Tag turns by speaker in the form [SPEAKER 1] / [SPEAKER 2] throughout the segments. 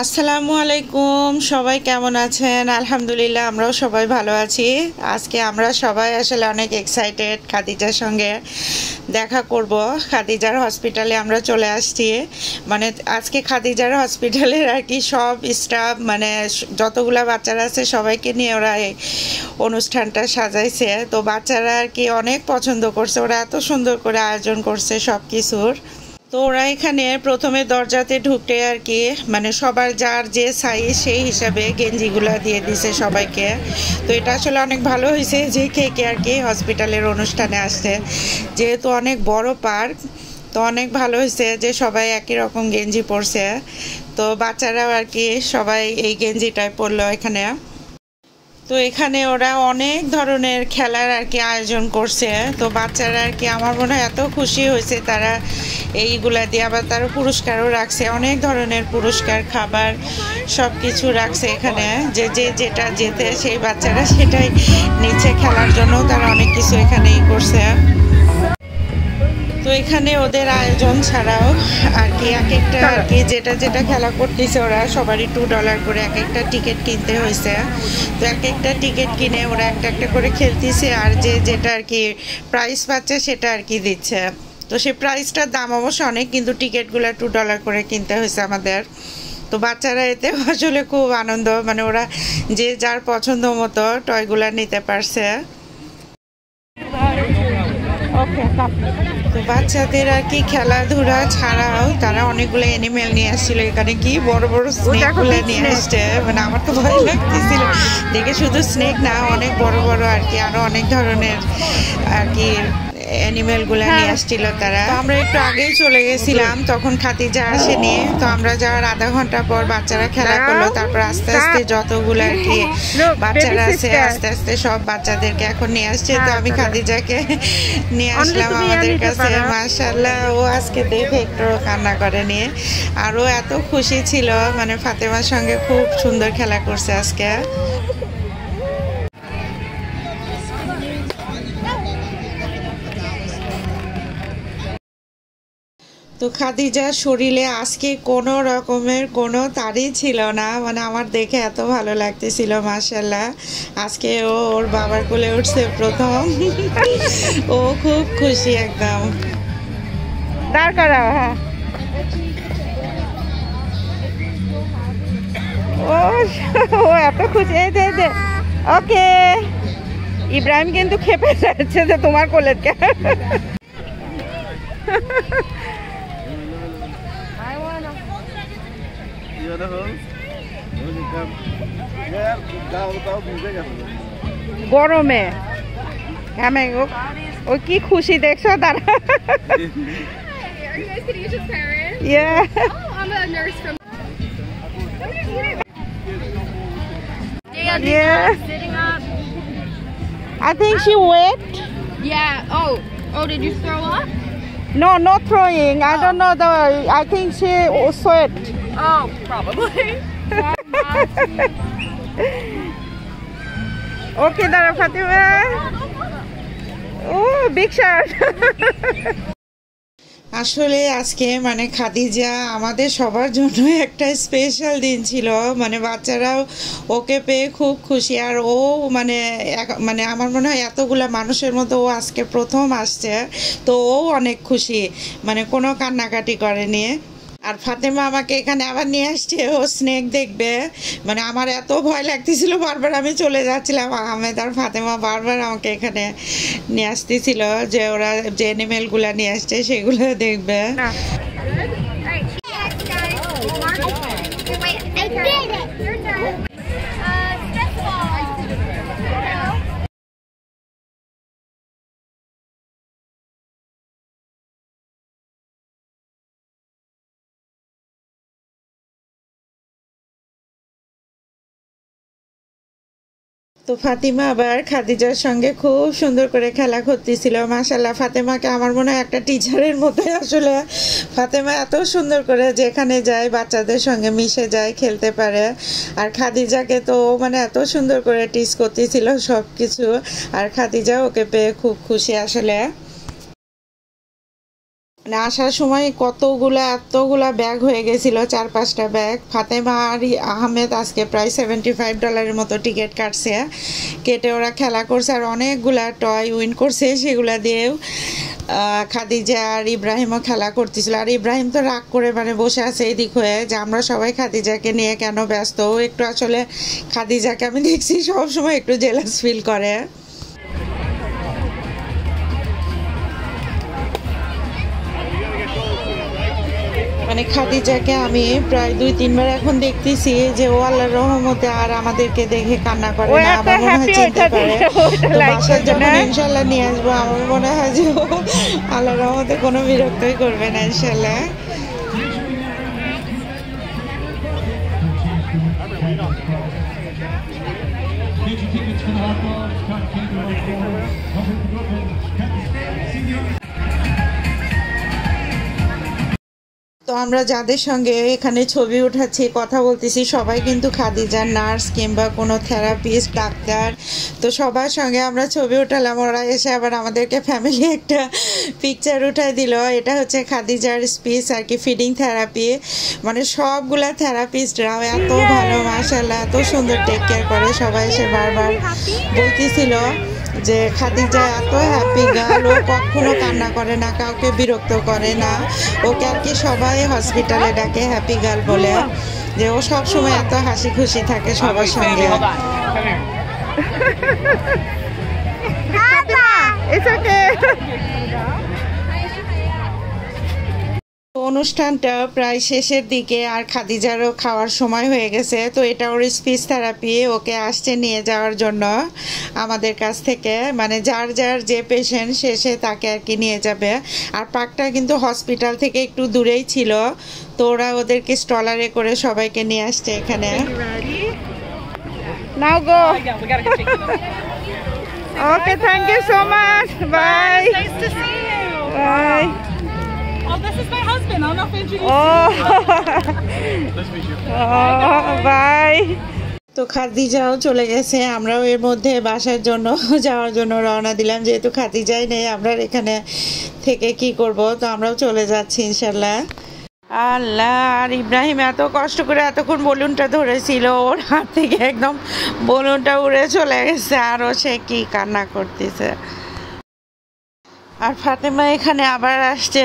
[SPEAKER 1] আসসালামু আলাইকুম, সবাই কেমন আছেন? আলহামদুলিল্লাহ, আমরাও সবাই ভালো আছি। আজকে আমরা সবাই আসলে অনেক এক্সাইটেড খাদিজার সঙ্গে দেখা করব। খাদিজার হসপিটালে আমরা চলে আসছি। মানে আজকে খাদিজার হসপিটালের আর কি সব স্টাফ, মানে যতগুলা বাচ্চারা আছে সবাইকে নিয়ে ওরা এই অনুষ্ঠানটা সাজাইছে। তো বাচ্চারা আর কি অনেক পছন্দ করছে, ওরা এত সুন্দর করে আয়োজন করছে সব কিছুর। তো ওরা এখানে প্রথমে দরজাতে ঢুকতে আর কি মানে সবার যার যে সাইজ সেই হিসাবে গেঞ্জিগুলা দিয়ে দিছে সবাইকে। তো এটা আসলে অনেক ভালো হয়েছে যে কে আর কি হসপিটালের অনুষ্ঠানে আসছে, যেহেতু অনেক বড় পার্ক। তো অনেক ভালো হয়েছে যে সবাই একই রকম গেঞ্জি পরছে। তো বাচ্চারাও আর কি সবাই এই গেঞ্জিটাই পরলো এখানে। তো এখানে ওরা অনেক ধরনের খেলার আর কি আয়োজন করছে। তো বাচ্চারা আর কি আমার মনে হয় এত খুশি হয়েছে তারা এইগুলা দিয়ে। আবার তারা পুরস্কারও রাখছে, অনেক ধরনের পুরস্কার, খাবার সব কিছু রাখছে এখানে। যে যেটা জেতে সেই বাচ্চারা সেটাই নিচে খেলার জন্য তারা অনেক কিছু এখানেই করছে। তো এখানে ওদের আয়োজন ছাড়াও আর কি এক একটা আর কি যেটা খেলা করতেছে ওরা সবারই $2 করে এক একটা টিকিট কিনতে হয়েছে। তো এক একটা টিকিট কিনে ওরা একটা একটা করে খেলতেছে, আর যেটা আর কি প্রাইজ পাচ্ছে সেটা আর কি দিচ্ছে। তো সেই প্রাইজটার দাম অবশ্য অনেক, কিন্তু টিকিটগুলো $2 করে কিনতে হয়েছে আমাদের। তো বাচ্চারা এতে আসলে খুব আনন্দ, মানে ওরা যে যার পছন্দ মতো টয়গুলা নিতে পারছে। তো বাচ্চাদের আর কি খেলাধুলা ছাড়াও তারা অনেকগুলো অ্যানিমেল নিয়ে আসছিল এখানে, কি বড় বড় স্নেকগুলো নিয়ে আসছে। মানে আমার তো ভয় লাগতেছিল দেখে, শুধু স্নেক না অনেক বড় বড় আর কি আরো অনেক ধরনের আর কি অ্যানিমেলগুলো নিয়ে আসছিল তারা। তো আমরা একটু আগেই চলে গেছিলাম, তখন খাদিজা আসেনি। তো আমরা যাওয়ার আধা ঘন্টা পর বাচ্চারা খেলা করলো। তারপর আস্তে আস্তে যতগুলো আর কি বাচ্চারা আছে আস্তে আস্তে সব বাচ্চাদেরকে এখন নিয়ে আসছে। তো আমি খাদিজাকে নিয়ে আসলাম আমাদের কাছে। মাশাআল্লাহ, ও আজকে দেখে একটু কান্না করেনি, আর ও এত খুশি ছিল, মানে ফাতেমার সঙ্গে খুব সুন্দর খেলা করছে আজকে। তো খাদিজার শরীরে আজকে কোনো রকমের কোনো তারই ছিল না, মানে আমার দেখে এত ভালো লাগতেছিল মাশাআল্লাহ। আজকে ও ওর বাবার কোলে উঠছে প্রথম। ও খুব খুশি একদম। দাঁড় করাও, হ্যাঁ। ও এত খুশি, এই যে ওকে। ইব্রাহিম কিন্তু খেপে যাচ্ছে যে তোমার কোলের কে। গরমে ও কি খুশি দেখছো তারা। I think she wet.
[SPEAKER 2] Yeah. Oh, did you throw up?
[SPEAKER 1] No, not throwing. I don't know I think she sweat.
[SPEAKER 2] Oh, probably.
[SPEAKER 1] Okay, Dara Fatima. Oh, big shot. আসলে আজকে মানে খাদিজা আমাদের সবার জন্য একটা স্পেশাল দিন ছিল। মানে বাচ্চারাও ওকে পেয়ে খুব খুশি, আর ও মানে আমার মনে হয় এতগুলা মানুষের মধ্যে ও আজকে প্রথম আসছে। তো ও অনেক খুশি, মানে কোনো কান্নাকাটি করেনি। আর ফাতেমা আমাকে এখানে আবার নিয়ে আসছে, ও স্নেক দেখবে। মানে আমার এত ভয় লাগতেছিল, বারবার আমি চলে যাচ্ছিলাম। আহমেদ আর ফাতেমা বারবার আমাকে এখানে নিয়ে আসতেছিল যে ওরা যে অ্যানিমেলগুলো নিয়ে আসছে সেগুলো দেখবে। তো ফাতিমা আবার খাদিজার সঙ্গে খুব সুন্দর করে খেলা করতেছিল। মাশাআল্লাহ, ফাতেমাকে আমার মনে হয় একটা টিচারের মতোই আসলে ফাতেমা এত সুন্দর করে যেখানে যায় বাচ্চাদের সঙ্গে মিশে যায়, খেলতে পারে। আর খাদিজাকে তো মানে এত সুন্দর করে টিচ করতেছিল সব কিছু। আর খাদিজা ওকে পেয়ে খুব খুশি আসলে। মানে আসার সময় এতগুলা ব্যাগ হয়ে গেছিল, 4-5টা ব্যাগ। ফাতেমা আর আহমেদ আজকে প্রায় $75 মতো টিকিট কাটছে, কেটে ওরা খেলা করছে আর অনেকগুলা টয় উইন করছে। সেগুলা দিয়েও খাদিজা আর ইব্রাহিমও খেলা করতেছিল। আর ইব্রাহিম তো রাগ করে মানে বসে আছে এদিক হয়ে, যে আমরা সবাই খাদিজাকে নিয়ে কেন ব্যস্ত। ও একটু আসলে খাদিজাকে আমি দেখছি সবসময় একটু জেলাস ফিল করে। মানে খাদিজাকে আমি প্রায় 2-3 বার এখন দেখতেছি যে ও আল্লাহর রহমতে আর আমাদেরকে দেখে কান্না করে না, আমার মনে হয় চিনতে পারে। তো বাসায় যখন ইনশাল্লাহ নিয়ে আসবো আমার মনে হয় যে ও আল্লাহর রহমতে কোনো বিরক্তই করবে না ইনশাল্লাহ। তো আমরা যাদের সঙ্গে এখানে ছবি উঠাচ্ছি, কথা বলতেছি, সবাই কিন্তু খাদিজার নার্স কিংবা কোনো থেরাপিস্ট, ডাক্তার। তো সবার সঙ্গে আমরা ছবি উঠালাম, ওরা এসে আবার আমাদেরকে ফ্যামিলি একটা পিকচার উঠাই দিল। এটা হচ্ছে খাদিজার স্পিচ আর কি, ফিডিং থেরাপি। মানে সবগুলা থেরাপিস্টরাও এত ভালো, মাশাআল্লাহ, এত সুন্দর টেক কেয়ার করে। সবাই এসে বারবার বলতেছিল যে খাদিজা এত হ্যাপি গার্ল, ও কখনো কান্না করে না, কাউকে বিরক্ত করে না। ওকে আর কি সবাই হসপিটালে ডাকে হ্যাপি গার্ল বলে, যে ও সবসময় এত হাসি খুশি থাকে সবার সঙ্গে। অনুষ্ঠানটা প্রায় শেষের দিকে আর খাদিজারও খাওয়ার সময় হয়ে গেছে। তো এটা ওর স্পিচ থেরাপি, ওকে আসছে নিয়ে যাওয়ার জন্য আমাদের কাছ থেকে। মানে যার যে পেশেন্ট সে তাকে আর কি নিয়ে যাবে। আর পার্কটা কিন্তু হসপিটাল থেকে একটু দূরেই ছিল, তো ওরা ওদেরকে স্ট্রলারে করে সবাইকে নিয়ে আসছে এখানে।
[SPEAKER 3] Now go.
[SPEAKER 2] Yeah, we gotta go take them.
[SPEAKER 3] Okay, thank you so much. Bye.
[SPEAKER 2] Nice to see you.
[SPEAKER 3] Bye.
[SPEAKER 2] Oh, this is my husband. I don't know if I introduced
[SPEAKER 3] Oh.
[SPEAKER 4] Nice to meet you.
[SPEAKER 3] Oh, bye.
[SPEAKER 1] তো খাদিজাও চলে গেছে, আমরাও এর মধ্যে বাসার জন্য যাওয়ার জন্য রওনা দিলাম। যেহেতু খাদিজাই নেই, আমরা এখানে থেকে কি করব, তো আমরাও চলে যাচ্ছি ইনশাল্লাহ। আল্লাহ, আর ইব্রাহিম এত কষ্ট করে এতক্ষণ বলুনটা ধরেছিল, ওর হাত থেকে একদম বলুনটা উড়ে চলে গেছে, আর ও সে কি কান্না করতেছে। আর ফাতেমা এখানে আবার আসছে,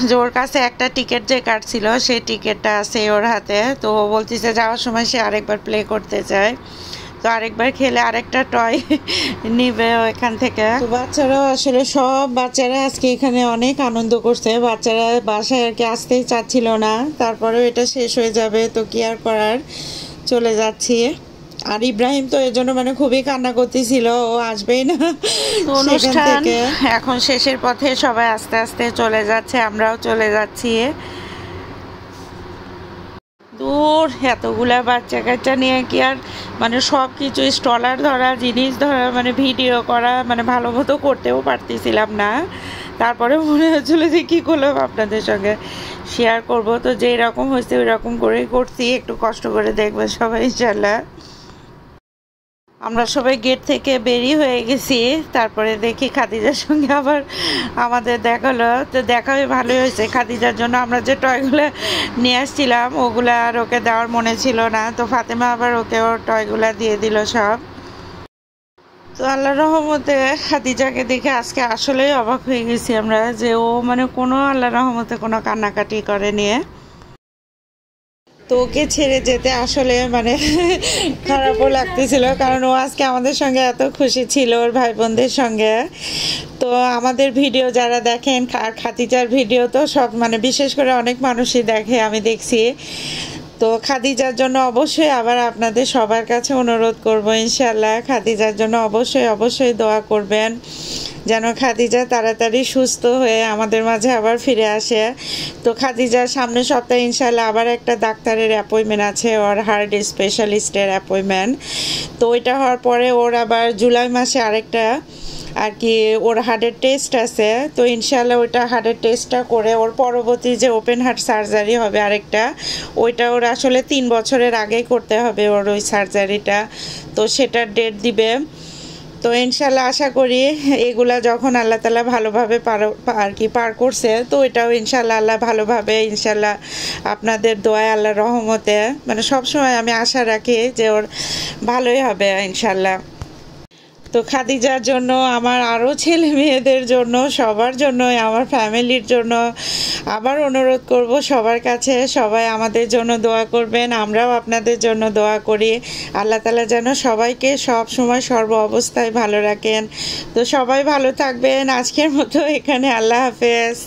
[SPEAKER 1] যে ওর কাছে একটা টিকিট যে কাটছিল সেই টিকিটটা আছে ওর হাতে। তো ও বলতেছে যাওয়ার সময় সে আরেকবার প্লে করতে চায়, তো আরেকবার খেলে আরেকটা টয় নিবে এখান থেকে। তো বাচ্চারাও আসলে সব বাচ্চারা আজকে এখানে অনেক আনন্দ করছে। বাচ্চারা বাসায় আর কি আসতেই চাচ্ছিল না, তারপরেও এটা শেষ হয়ে যাবে তো কি আর করার, চলে যাচ্ছি। আর ইব্রাহিম তো এর জন্য মানে খুবই কান্না করতেছিল, ও আসবেই না সেখান থেকে। এখন শেষের পথে সবাই আস্তে আস্তে চলে যাচ্ছে, আমরাও চলে যাচ্ছি। দূর এতগুলা বাচ্চা কাচ্চা নিয়ে কি আর মানে সব কিছু স্টলার ধরা, জিনিস ধরা, মানে ভিডিও করা, মানে ভালো মতো করতেও পারতেছিলাম না। তারপরে মনে হচ্ছিলো যে কী করলাম আপনাদের সঙ্গে শেয়ার করব। তো যেই রকম হয়েছে ওই রকম করেই করছি, একটু কষ্ট করে দেখবে সবাই ইনশাল্লাহ। আমরা সবাই গেট থেকে বেরিয়ে হয়ে গেছি, তারপরে দেখি খাদিজার সঙ্গে আবার আমাদের দেখালো। তো দেখা হয়ে ভালোই হয়েছে। খাদিজার জন্য আমরা যে টয়গুলো নিয়ে আসছিলাম ওগুলা আর ওকে দেওয়ার মনে ছিল না, তো ফাতেমা আবার ওকে ওর টয়গুলা দিয়ে দিল সব। তো আল্লাহর রহমতে খাদিজাকে দেখে আজকে আসলেই অবাক হয়ে গেছি আমরা, যে ও মানে কোনো আল্লাহর রহমতে কোনো কান্নাকাটি করেনি। তো ওকে ছেড়ে যেতে আসলে মানে খারাপও লাগতেছিল, কারণ ও আজকে আমাদের সঙ্গে এত খুশি ছিল ওর ভাই বোনদের সঙ্গে। তো আমাদের ভিডিও যারা দেখেন আর খাদিজার ভিডিও তো সব মানে বিশেষ করে অনেক মানুষই দেখে, আমি দেখছি। তো খাদিজার জন্য অবশ্যই আবার আপনাদের সবার কাছে অনুরোধ করব, ইনশাল্লাহ খাদিজার জন্য অবশ্যই দোয়া করবেন, যেন খাদিজা তাড়াতাড়ি সুস্থ হয়ে আমাদের মাঝে আবার ফিরে আসে। তো খাদিজার সামনের সপ্তাহে ইনশাল্লাহ আবার একটা ডাক্তারের অ্যাপয়েন্টমেন্ট আছে, ওর হার্ট স্পেশালিস্টের অ্যাপয়েন্টমেন্ট। তো ওইটা হওয়ার পরে ওর আবার জুলাই মাসে আরেকটা আর কি ওর হার্টের টেস্ট আছে। তো ইনশাল্লাহ ওইটা হার্টের টেস্টটা করে ওর পরবর্তী যে ওপেন হার্ট সার্জারি হবে আরেকটা, ওইটা ওর আসলে 3 বছরের আগেই করতে হবে ওর ওই সার্জারিটা। তো সেটার ডেট দিবে। তো ইনশাল্লাহ আশা করি এগুলা যখন আল্লাহ তাআলা ভালোভাবে পার করছে, তো এটাও ইনশাল্লাহ আল্লাহ ভালোভাবে ইনশাল্লাহ আপনাদের দোয়ায় আল্লাহর রহমতে মানে সবসময় আমি আশা রাখি যে ওর ভালোই হবে ইনশাল্লাহ। তো খাদিজার জন্য, আমার আরও ছেলে মেয়েদের জন্য, সবার জন্যই, আমার ফ্যামিলির জন্য আবার অনুরোধ করব সবার কাছে, সবাই আমাদের জন্য দোয়া করবেন, আমরাও আপনাদের জন্য দোয়া করি। আল্লাহ তাআলা যেন সবাইকে সব সময় সর্ব অবস্থায় ভালো রাখেন। তো সবাই ভালো থাকবেন। আজকের মতো এখানে, আল্লাহ হাফেজ।